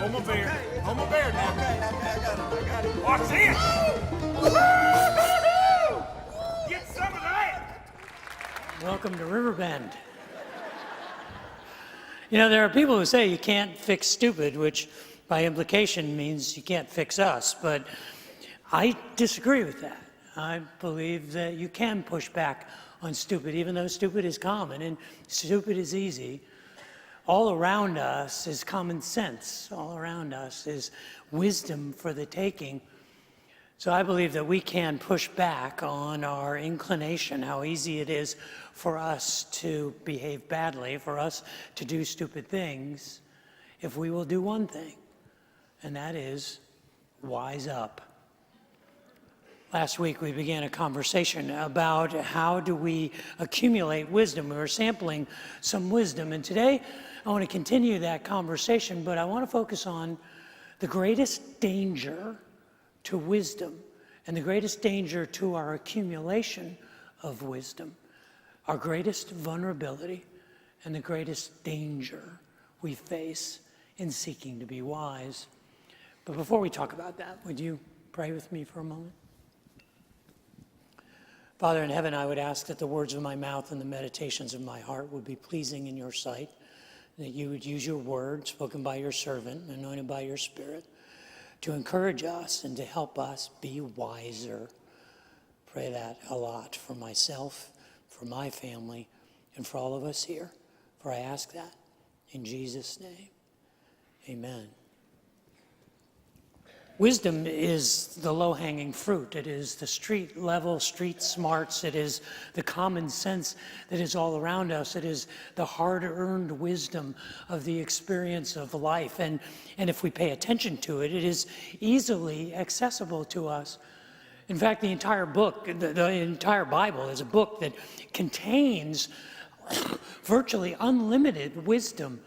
Hold my beard. Hold my beard now. Okay, I got it. Watch this. Get some of that. Welcome to Riverbend. You know, there are people who say you can't fix stupid, which by implication means you can't fix us, but I disagree with that. I believe that you can push back on stupid, even though stupid is common and stupid is easy. All around us is common sense. All around us is wisdom for the taking. So I believe that we can push back on our inclination, how easy it is for us to behave badly, for us to do stupid things, if we will do one thing, and that is wise up. Last week we began a conversation about how do we accumulate wisdom. We were sampling some wisdom, and today I want to continue that conversation, but I want to focus on the greatest danger to wisdom and the greatest danger to our accumulation of wisdom, our greatest vulnerability and the greatest danger we face in seeking to be wise. But before we talk about that, would you pray with me for a moment? Father in heaven, I would ask that the words of my mouth and the meditations of my heart would be pleasing in your sight, that you would use your word spoken by your servant, anointed by your Spirit, to encourage us and to help us be wiser. Pray that a lot for myself, for my family, and for all of us here. For I ask that in Jesus' name. Amen. Wisdom is the low-hanging fruit. It is the street level, street smarts. It is the common sense that is all around us. It is the hard-earned wisdom of the experience of life. And if we pay attention to it, it is easily accessible to us. In fact, the entire book, the entire Bible is a book that contains virtually unlimited wisdom.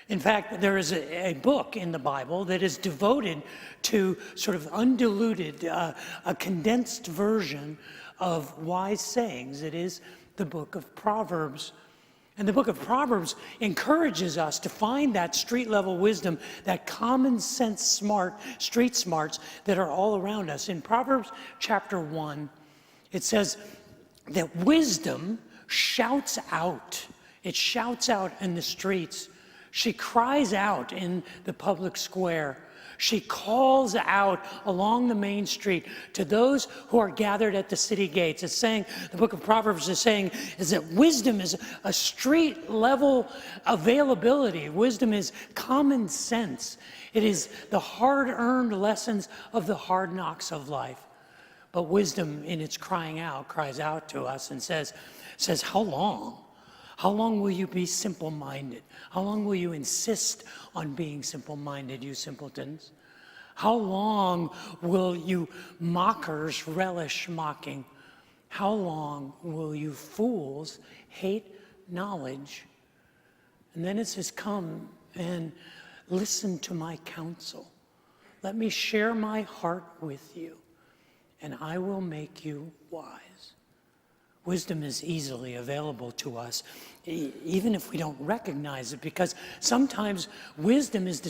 In fact, there is a book in the Bible that is devoted to sort of undiluted, a condensed version of wise sayings. It is the book of Proverbs. And the book of Proverbs encourages us to find that street-level wisdom, that common sense street smarts that are all around us. In Proverbs chapter 1, it says that wisdom shouts out. It shouts out in the streets. She cries out in the public square. She calls out along the main street to those who are gathered at the city gates. It's saying, the book of Proverbs is saying, is that wisdom is a street level availability. Wisdom is common sense. It is the hard-earned lessons of the hard knocks of life. But wisdom in its crying out, cries out to us and says, how long? How long will you be simple-minded? How long will you insist on being simple-minded, you simpletons? How long will you mockers relish mocking? How long will you fools hate knowledge? And then it says, come and listen to my counsel. Let me share my heart with you, and I will make you wise. Wisdom is easily available to us, even if we don't recognize it, because sometimes wisdom is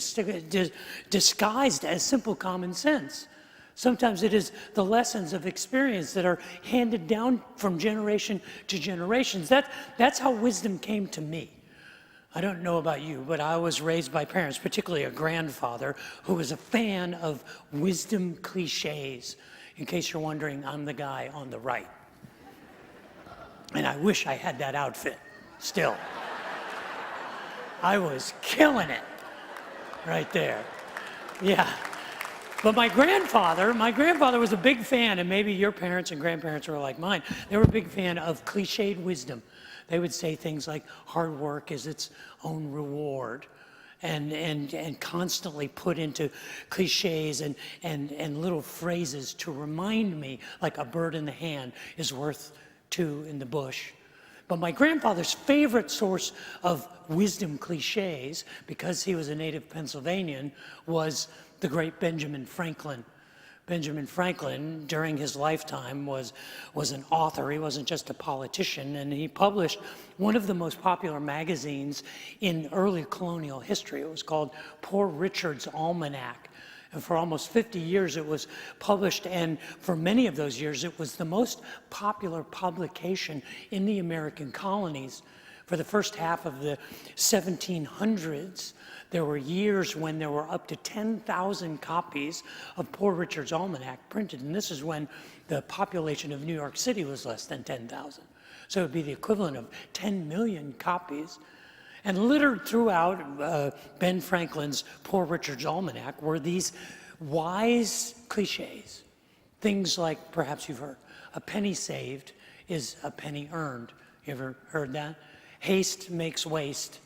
disguised as simple common sense. Sometimes it is the lessons of experience that are handed down from generation to generations. That's how wisdom came to me. I don't know about you, but I was raised by parents, particularly a grandfather, who was a fan of wisdom cliches. In case you're wondering, I'm the guy on the right. And I wish I had that outfit still. I was killing it right there. Yeah. But my grandfather was a big fan, and maybe your parents and grandparents were like mine. They were a big fan of cliched wisdom. They would say things like hard work is its own reward, and constantly put into cliches and little phrases to remind me, like a bird in the hand is worth two in the bush. But my grandfather's favorite source of wisdom cliches, because he was a native Pennsylvanian, was the great Benjamin Franklin. Benjamin Franklin, during his lifetime, was an author. He wasn't just a politician, and he published one of the most popular magazines in early colonial history. It was called Poor Richard's Almanac. And for almost 50 years it was published, and for many of those years it was the most popular publication in the American colonies. For the first half of the 1700s, there were years when there were up to 10,000 copies of Poor Richard's Almanac printed, and this is when the population of New York City was less than 10,000. So it would be the equivalent of 10 million copies. And littered throughout Ben Franklin's Poor Richard's Almanac were these wise cliches. Things like, perhaps you've heard, a penny saved is a penny earned. You ever heard that? Haste makes waste.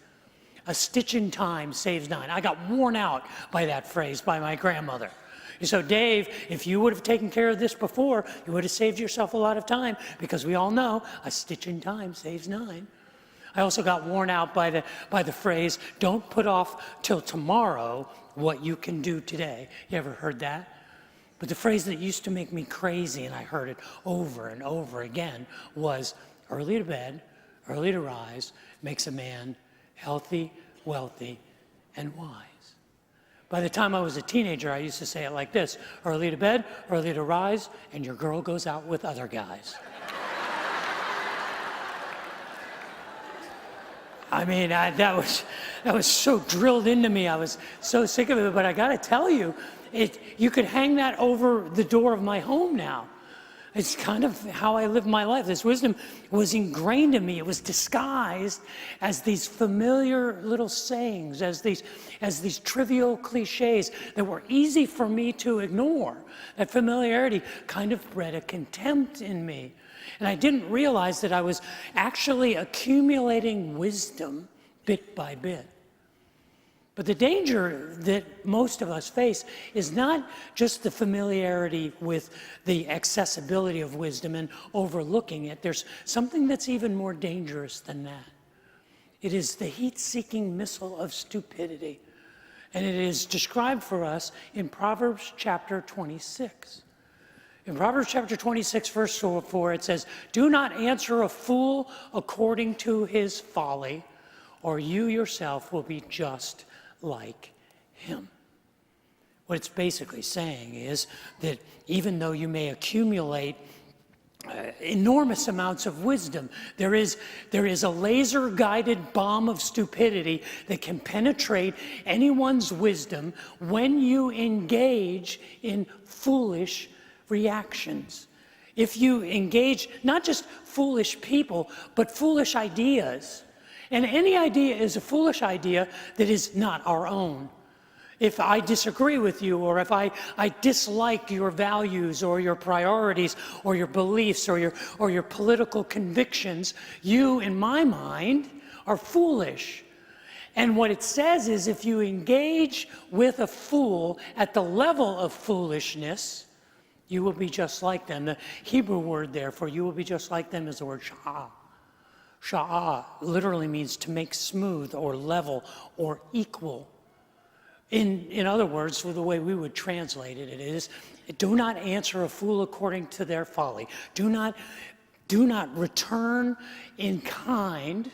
A stitch in time saves nine. I got worn out by that phrase by my grandmother. So Dave, if you would have taken care of this before, you would have saved yourself a lot of time, because we all know a stitch in time saves nine. I also got worn out by the phrase, don't put off till tomorrow what you can do today. You ever heard that? But the phrase that used to make me crazy, and I heard it over and over again, was early to bed, early to rise makes a man healthy, wealthy, and wise. By the time I was a teenager, I used to say it like this: early to bed, early to rise, and your girl goes out with other guys. I mean, that was so drilled into me. I was so sick of it. But I got to tell you, you could hang that over the door of my home now. It's kind of how I live my life. This wisdom was ingrained in me. It was disguised as these familiar little sayings, as these trivial cliches that were easy for me to ignore. That familiarity kind of bred a contempt in me. And I didn't realize that I was actually accumulating wisdom bit by bit. But the danger that most of us face is not just the familiarity with the accessibility of wisdom and overlooking it. There's something that's even more dangerous than that. It is the heat-seeking missile of stupidity. And it is described for us in Proverbs chapter 26. In Proverbs chapter 26, verse 4, it says, "Do not answer a fool according to his folly, or you yourself will be just like him." What it's basically saying is that even though you may accumulate enormous amounts of wisdom, there is a laser-guided bomb of stupidity that can penetrate anyone's wisdom when you engage in foolish reactions. If you engage not just foolish people, but foolish ideas. And any idea is a foolish idea that is not our own. If I disagree with you, or if I dislike your values or your priorities or your beliefs or your political convictions, you, in my mind, are foolish. And what it says is, if you engage with a fool at the level of foolishness, you will be just like them. The Hebrew word there for you will be just like them is the word sha'ah. Sha'ah literally means to make smooth or level or equal. In other words, the way we would translate it is, do not answer a fool according to their folly. Do not return in kind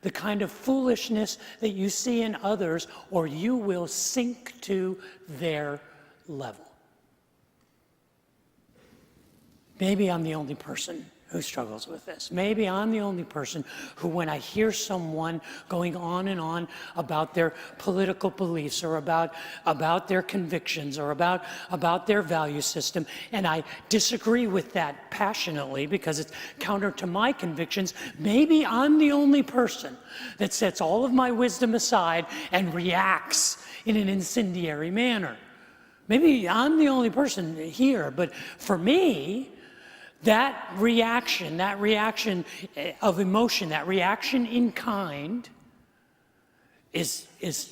the kind of foolishness that you see in others, or you will sink to their level. Maybe I'm the only person who struggles with this. Maybe I'm the only person who, when I hear someone going on and on about their political beliefs or about their convictions or about their value system, and I disagree with that passionately because it's counter to my convictions, maybe I'm the only person that sets all of my wisdom aside and reacts in an incendiary manner. Maybe I'm the only person here, but for me, that reaction of emotion, that reaction in kind is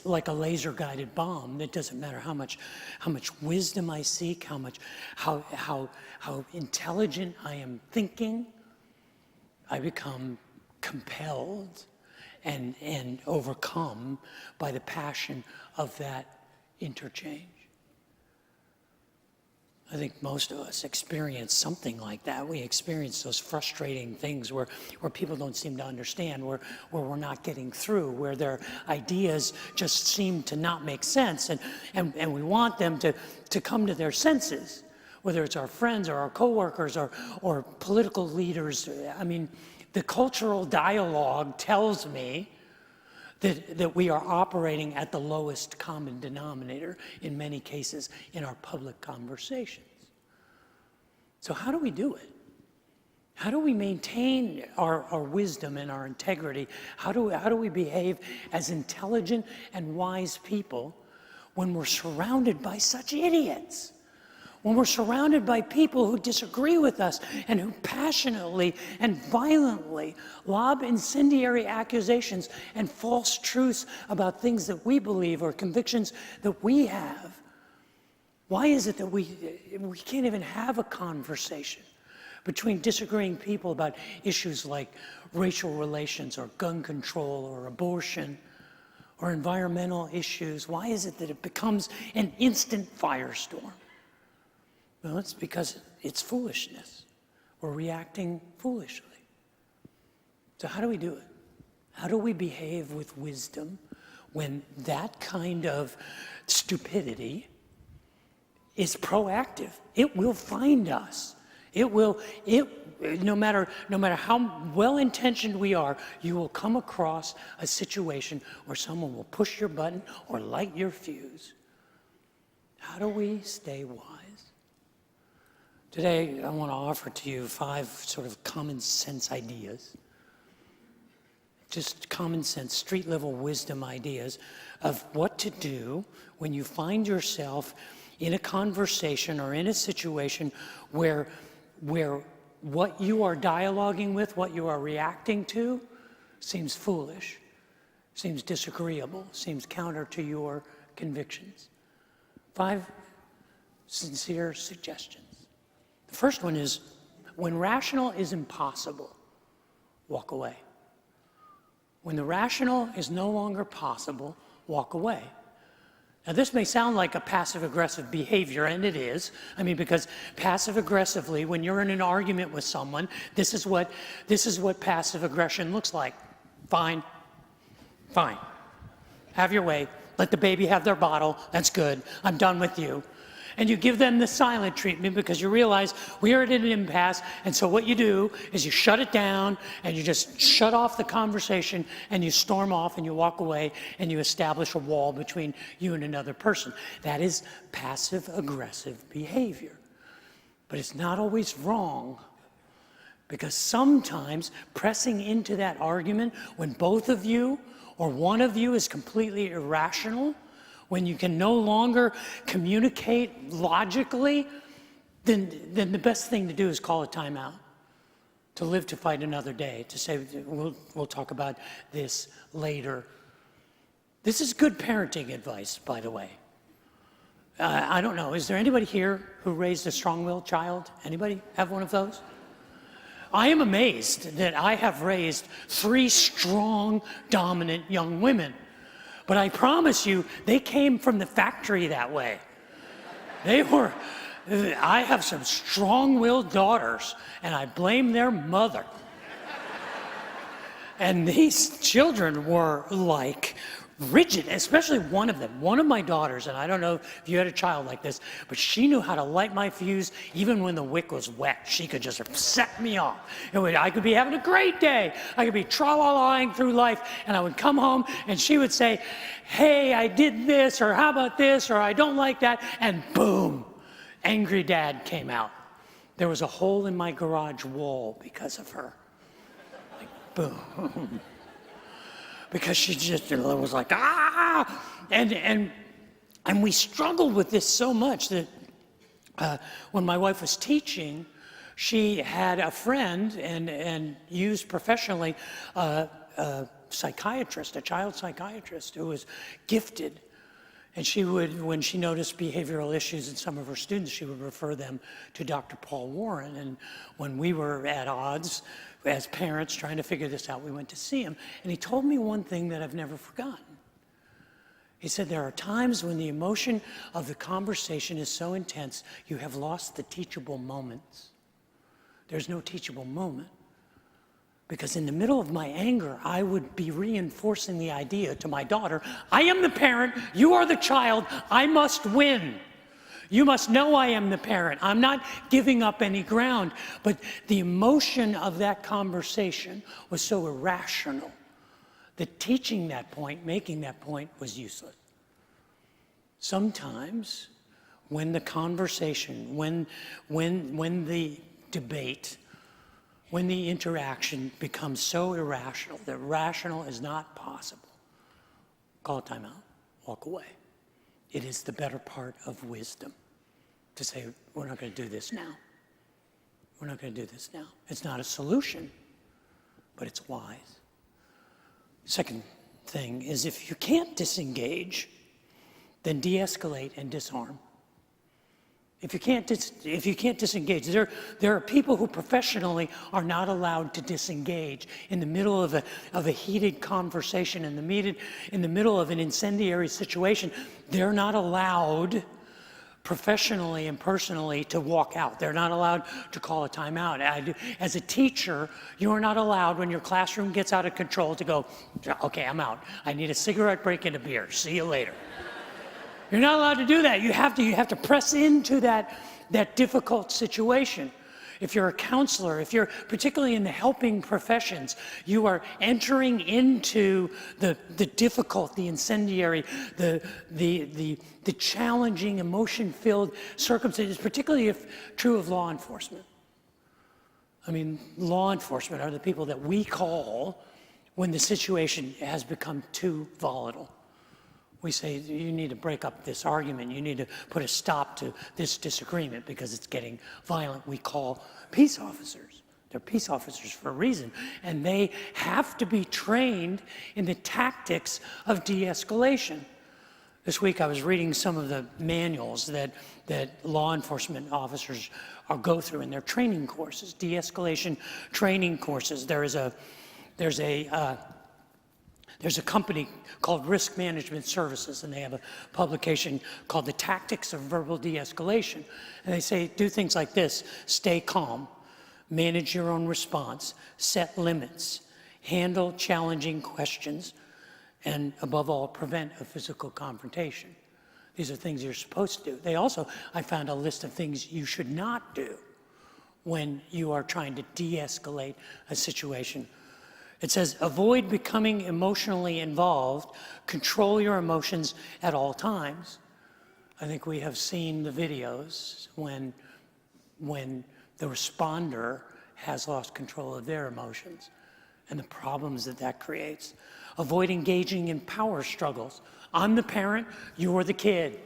like a laser-guided bomb. That doesn't matter how much wisdom I seek, how intelligent I am thinking, I become compelled and overcome by the passion of that interchange. I think most of us experience something like that. We experience those frustrating things where people don't seem to understand, where we're not getting through, where their ideas just seem to not make sense. And we want them to come to their senses, whether it's our friends or our coworkers or political leaders. I mean, the cultural dialogue tells me that we are operating at the lowest common denominator in many cases in our public conversations. So how do we do it? How do we maintain our wisdom and our integrity? How do we behave as intelligent and wise people when we're surrounded by such idiots? When we're surrounded by people who disagree with us and who passionately and violently lob incendiary accusations and false truths about things that we believe or convictions that we have. Why is it that we can't even have a conversation between disagreeing people about issues like racial relations or gun control or abortion or environmental issues? Why is it that it becomes an instant firestorm? Well, it's because it's foolishness. We're reacting foolishly. So how do we do it? How do we behave with wisdom when that kind of stupidity is proactive? It will find us. No matter how well-intentioned we are, you will come across a situation where someone will push your button or light your fuse. How do we stay wise? Today, I want to offer to you 5 sort of common sense ideas. Just common sense, street level wisdom ideas of what to do when you find yourself in a conversation or in a situation where what you are dialoguing with, what you are reacting to, seems foolish, seems disagreeable, seems counter to your convictions. 5 sincere suggestions. The first one is, when rational is impossible, walk away. When the rational is no longer possible, walk away. Now, this may sound like a passive-aggressive behavior, and it is. I mean, because passive-aggressively, when you're in an argument with someone, this is what passive aggression looks like. Fine. Fine. Have your way. Let the baby have their bottle. That's good. I'm done with you. And you give them the silent treatment because you realize we are at an impasse, and so what you do is you shut it down and you just shut off the conversation and you storm off and you walk away and you establish a wall between you and another person. That is passive-aggressive behavior. But it's not always wrong, because sometimes pressing into that argument when both of you or one of you is completely irrational, when you can no longer communicate logically, then the best thing to do is call a timeout, to live to fight another day, to say, we'll talk about this later. This is good parenting advice, by the way. I don't know, is there anybody here who raised a strong-willed child? Anybody have one of those? I am amazed that I have raised 3 strong, dominant young women. But I promise you, they came from the factory that way. I have some strong-willed daughters, and I blame their mother. And these children were like rigid, especially one of them. One of my daughters, and I don't know if you had a child like this, but she knew how to light my fuse even when the wick was wet. She could just set me off. I could be having a great day. I could be tra-la-laing through life, and I would come home, and she would say, hey, I did this, or how about this, or I don't like that, and boom, angry dad came out. There was a hole in my garage wall because of her. Like, boom. Because she just was like, ah! And we struggled with this so much that when my wife was teaching, she had a friend and used professionally a psychiatrist, a child psychiatrist who was gifted. And she would, when she noticed behavioral issues in some of her students, she would refer them to Dr. Paul Warren. And when we were at odds as parents trying to figure this out, we went to see him. And he told me one thing that I've never forgotten. He said there are times when the emotion of the conversation is so intense, you have lost the teachable moments. There's no teachable moment. Because in the middle of my anger, I would be reinforcing the idea to my daughter, I am the parent, you are the child, I must win. You must know I am the parent. I'm not giving up any ground. But the emotion of that conversation was so irrational that teaching that point, making that point, was useless. Sometimes when the conversation, when the debate, when the interaction becomes so irrational that rational is not possible, call a timeout, walk away. It is the better part of wisdom to say, we're not going to do this now. We're not going to do this now. It's not a solution, but it's wise. Second thing is, if you can't disengage, then de-escalate and disarm. If you can't disengage, there are people who professionally are not allowed to disengage in the middle of a heated conversation, in the middle of an incendiary situation. They're not allowed professionally and personally to walk out. They're not allowed to call a timeout. As a teacher, you are not allowed when your classroom gets out of control to go, okay, I'm out. I need a cigarette break and a beer. See you later. You're not allowed to do that. You have to press into that difficult situation. If you're a counselor, if you're particularly in the helping professions, you are entering into the difficult, the incendiary, the challenging, emotion-filled circumstances, particularly if true of law enforcement. I mean, law enforcement are the people that we call when the situation has become too volatile. We say, you need to break up this argument. You need to put a stop to this disagreement because it's getting violent. We call peace officers. They're peace officers for a reason. And they have to be trained in the tactics of de-escalation. This week I was reading some of the manuals that law enforcement officers go through in their training courses, de-escalation training courses. There's a company called Risk Management Services, and they have a publication called The Tactics of Verbal De-Escalation. And they say, do things like this: stay calm, manage your own response, set limits, handle challenging questions, and above all, prevent a physical confrontation. These are things you're supposed to do. They also, I found a list of things you should not do when you are trying to de-escalate a situation. It says, avoid becoming emotionally involved, control your emotions at all times. I think we have seen the videos when the responder has lost control of their emotions and the problems that creates. Avoid engaging in power struggles. I'm the parent, you're the kid.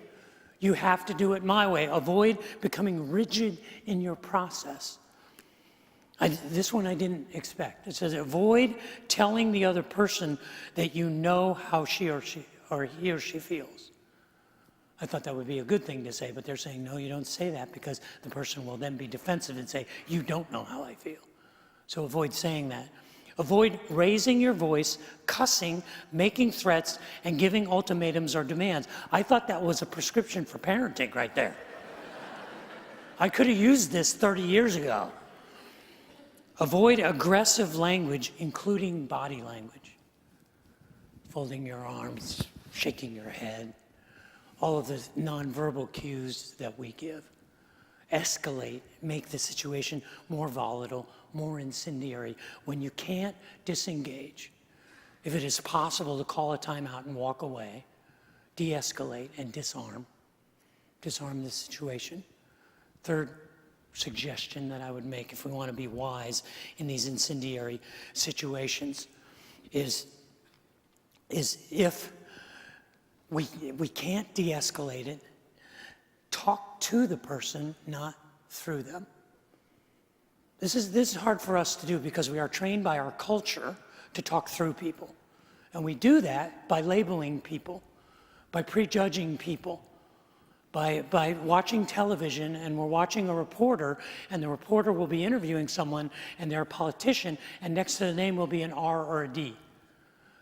You have to do it my way. Avoid becoming rigid in your process. This one I didn't expect. It says, avoid telling the other person that you know how he or she feels. I thought that would be a good thing to say, but they're saying, no, you don't say that because the person will then be defensive and say, you don't know how I feel. So avoid saying that. Avoid raising your voice, cussing, making threats, and giving ultimatums or demands. I thought that was a prescription for parenting right there. I could have used this 30 years ago. Avoid aggressive language, including body language. Folding your arms, shaking your head, all of the nonverbal cues that we give. Escalate, make the situation more volatile, more incendiary. When you can't disengage, if it is possible to call a timeout and walk away, de-escalate and disarm. Disarm the situation. Third suggestion that I would make if we want to be wise in these incendiary situations is if we can't de-escalate it, talk to the person, not through them. This is hard for us to do because we are trained by our culture to talk through people. And we do that by labeling people, by prejudging people, by watching television and we're watching a reporter and the reporter will be interviewing someone and they're a politician and next to the name will be an R or a D.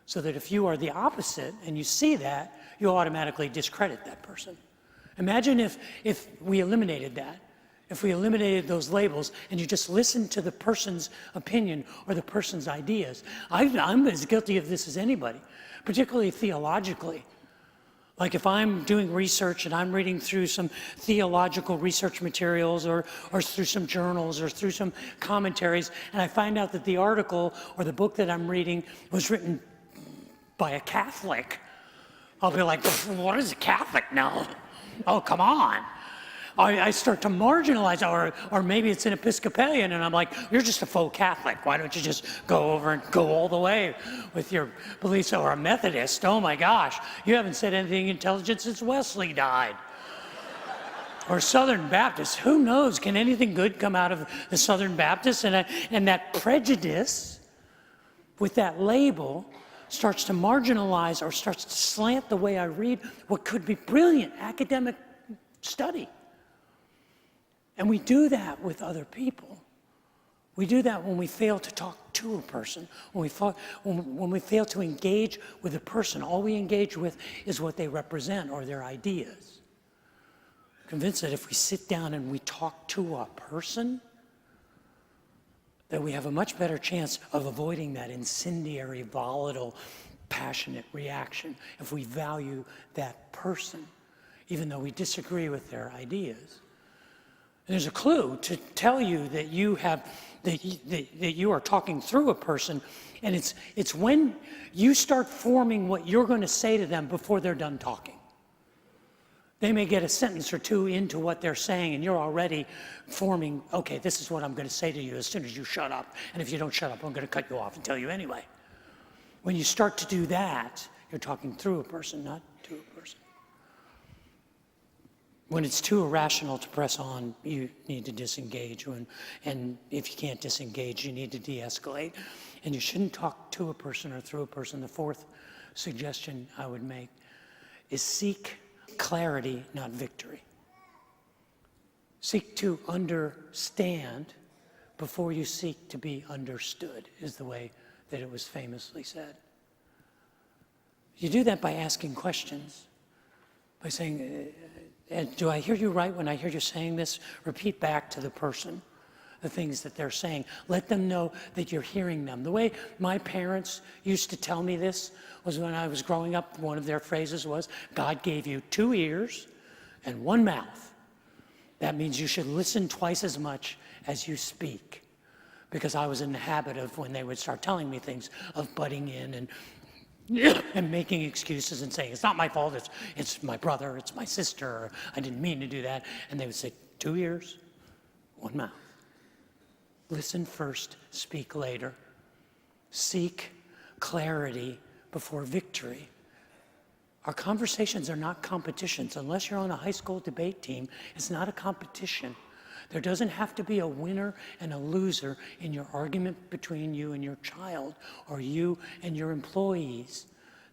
So that if you are the opposite and you see that, you automatically discredit that person. Imagine if we eliminated that, if we eliminated those labels and you just listened to the person's opinion or the person's ideas. I'm as guilty of this as anybody, particularly theologically. Like if I'm doing research and I'm reading through some theological research materials or through some journals or through some commentaries, and I find out that the article or the book that I'm reading was written by a Catholic, I'll be like, what does a Catholic know? Oh, come on. I start to marginalize, or maybe it's an Episcopalian, and I'm like, you're just a faux Catholic. Why don't you just go over and go all the way with your beliefs? Or a Methodist, oh my gosh, you haven't said anything intelligent since Wesley died. Or Southern Baptist, who knows? Can anything good come out of the Southern Baptist? And that prejudice with that label starts to marginalize or starts to slant the way I read what could be brilliant academic study. And we do that with other people. We do that when we fail to talk to a person, when we fail to engage with a person. All we engage with is what they represent or their ideas. I'm convinced that if we sit down and we talk to a person, that we have a much better chance of avoiding that incendiary, volatile, passionate reaction if we value that person, even though we disagree with their ideas. And there's a clue to tell you that you are talking through a person, and it's when you start forming what you're going to say to them before they're done talking. They may get a sentence or two into what they're saying, and you're already forming, okay, this is what I'm going to say to you as soon as you shut up. And if you don't shut up, I'm going to cut you off and tell you anyway. When you start to do that, you're talking through a person, not to a person. When it's too irrational to press on, you need to disengage. And if you can't disengage, you need to de-escalate. And you shouldn't talk to a person or through a person. The fourth suggestion I would make is seek clarity, not victory. Seek to understand before you seek to be understood, is the way that it was famously said. You do that by asking questions, by saying, do I hear you right when I hear you saying this? Repeat back to the person the things that they're saying. Let them know that you're hearing them. The way my parents used to tell me this was when I was growing up, one of their phrases was, God gave you 2 ears and 1 mouth. That means you should listen twice as much as you speak. Because I was in the habit of, when they would start telling me things, of butting in and making excuses and saying, it's not my fault, it's my brother, it's my sister, or I didn't mean to do that. And they would say, 2 ears, 1 mouth. Listen first, speak later. Seek clarity before victory. Our conversations are not competitions. Unless you're on a high school debate team, it's not a competition. There doesn't have to be a winner and a loser in your argument between you and your child or you and your employees.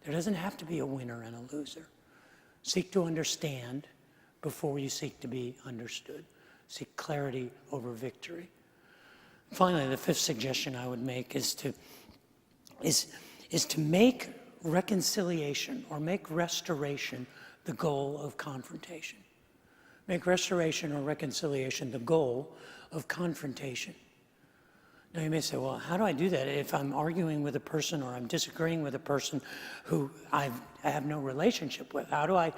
There doesn't have to be a winner and a loser. Seek to understand before you seek to be understood. Seek clarity over victory. Finally, the fifth suggestion I would make is to make reconciliation or make restoration the goal of confrontation. Make restoration or reconciliation the goal of confrontation. Now you may say, well, how do I do that if I'm arguing with a person or I'm disagreeing with a person who I have no relationship with? How do I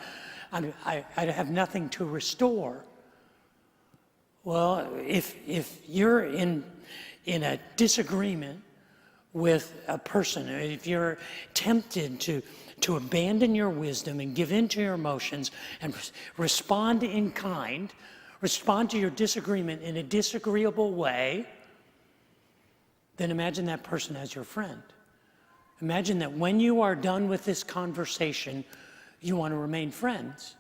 have nothing to restore? Well, if you're in a disagreement with a person, if you're tempted to abandon your wisdom and give in to your emotions and respond in kind, respond to your disagreement in a disagreeable way, then imagine that person as your friend. Imagine that when you are done with this conversation, you want to remain friends.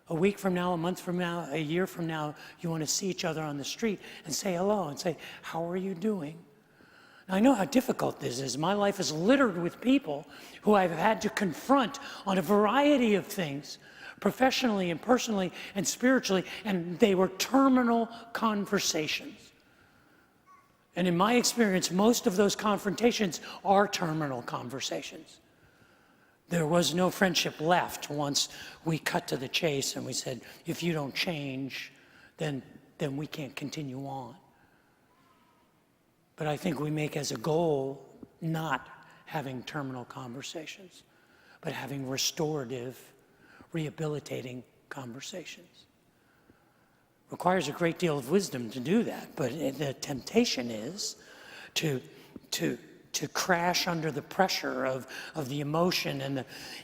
A week from now, a month from now, a year from now, you want to see each other on the street and say hello and say, how are you doing? Now, I know how difficult this is. My life is littered with people who I've had to confront on a variety of things, professionally and personally and spiritually, and they were terminal conversations. And in my experience, most of those confrontations are terminal conversations. There was no friendship left once we cut to the chase and we said, if you don't change, then we can't continue on. But I think we make as a goal not having terminal conversations, but having restorative, rehabilitating conversations. Requires a great deal of wisdom to do that, but the temptation is to crash under the pressure of the emotion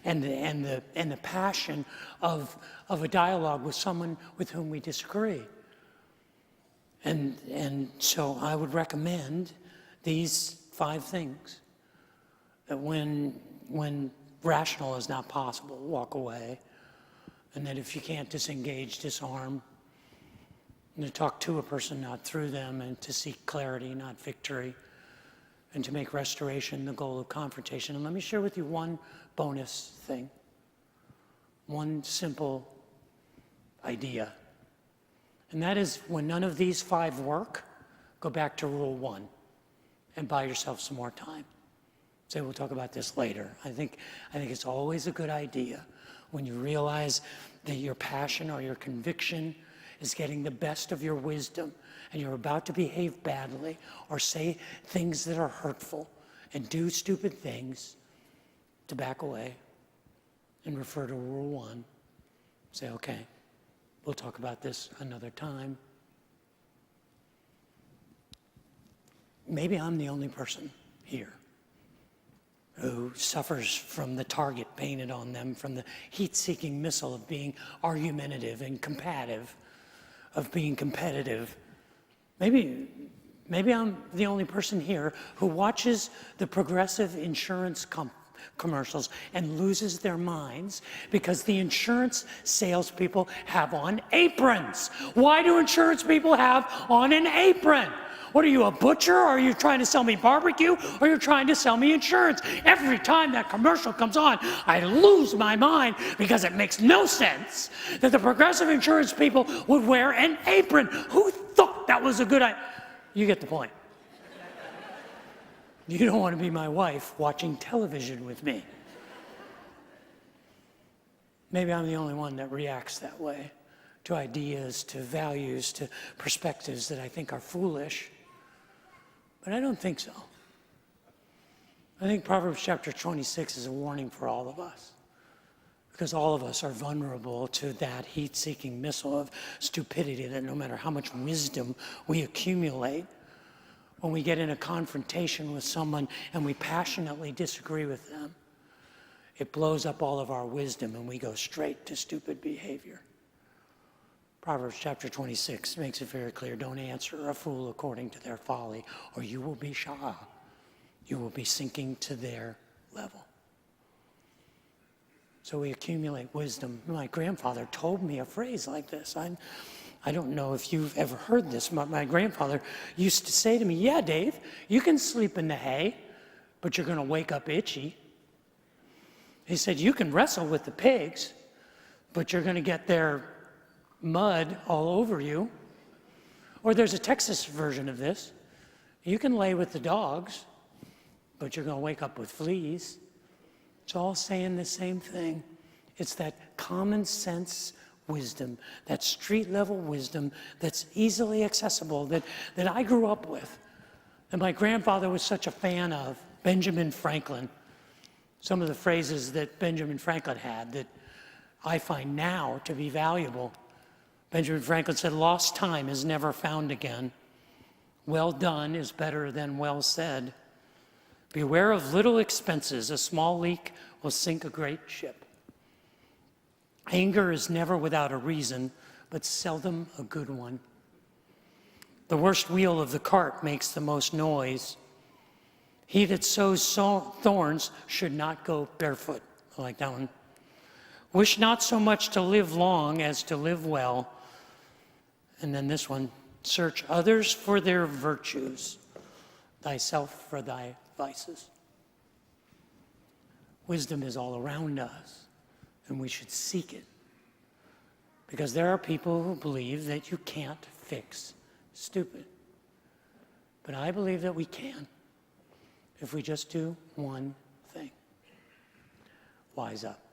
and the passion of a dialogue with someone with whom we disagree. And so I would recommend these 5 things. That when rational is not possible, walk away. And that if you can't disengage, disarm. And to talk to a person, not through them, and to seek clarity, not victory. And to make restoration the goal of confrontation. And let me share with you one bonus thing. One simple idea. And that is, when none of these 5 work, go back to rule 1 and buy yourself some more time. Say, we'll talk about this later. I think it's always a good idea when you realize that your passion or your conviction is getting the best of your wisdom and you're about to behave badly or say things that are hurtful and do stupid things, to back away and refer to rule 1. Say, okay, we'll talk about this another time. Maybe I'm the only person here who suffers from the target painted on them, from the heat-seeking missile of being argumentative and combative, of being competitive. Maybe I'm the only person here who watches the Progressive insurance commercials and loses their minds because the insurance salespeople have on aprons. Why do insurance people have on an apron? What are you, a butcher? Or are you trying to sell me barbecue? Or you're trying to sell me insurance? Every time that commercial comes on, I lose my mind because it makes no sense that the Progressive insurance people would wear an apron. Who thought that was a good idea? You get the point. You don't want to be my wife watching television with me. Maybe I'm the only one that reacts that way to ideas, to values, to perspectives that I think are foolish. But I don't think so. I think Proverbs chapter 26 is a warning for all of us, because all of us are vulnerable to that heat-seeking missile of stupidity that no matter how much wisdom we accumulate, when we get in a confrontation with someone and we passionately disagree with them, it blows up all of our wisdom and we go straight to stupid behavior. Proverbs chapter 26 makes it very clear, don't answer a fool according to their folly, or you will be shah. You will be sinking to their level. So we accumulate wisdom. My grandfather told me a phrase like this. I don't know if you've ever heard this, but my grandfather used to say to me, yeah, Dave, you can sleep in the hay, but you're going to wake up itchy. He said, you can wrestle with the pigs, but you're going to get their mud all over you. Or there's a Texas version of this. You can lay with the dogs, but you're going to wake up with fleas. It's all saying the same thing. It's that common sense wisdom, that street level wisdom that's easily accessible, that I grew up with, that my grandfather was such a fan of. Benjamin Franklin. Some of the phrases that Benjamin Franklin had that I find now to be valuable. Benjamin Franklin said, lost time is never found again. Well done is better than well said. Beware of little expenses. A small leak will sink a great ship. Anger is never without a reason, but seldom a good one. The worst wheel of the cart makes the most noise. He that sows thorns should not go barefoot. I like that one. Wish not so much to live long as to live well. And then this one, search others for their virtues, thyself for thy vices. Wisdom is all around us, and we should seek it. Because there are people who believe that you can't fix stupid. But I believe that we can, if we just do one thing. wise up.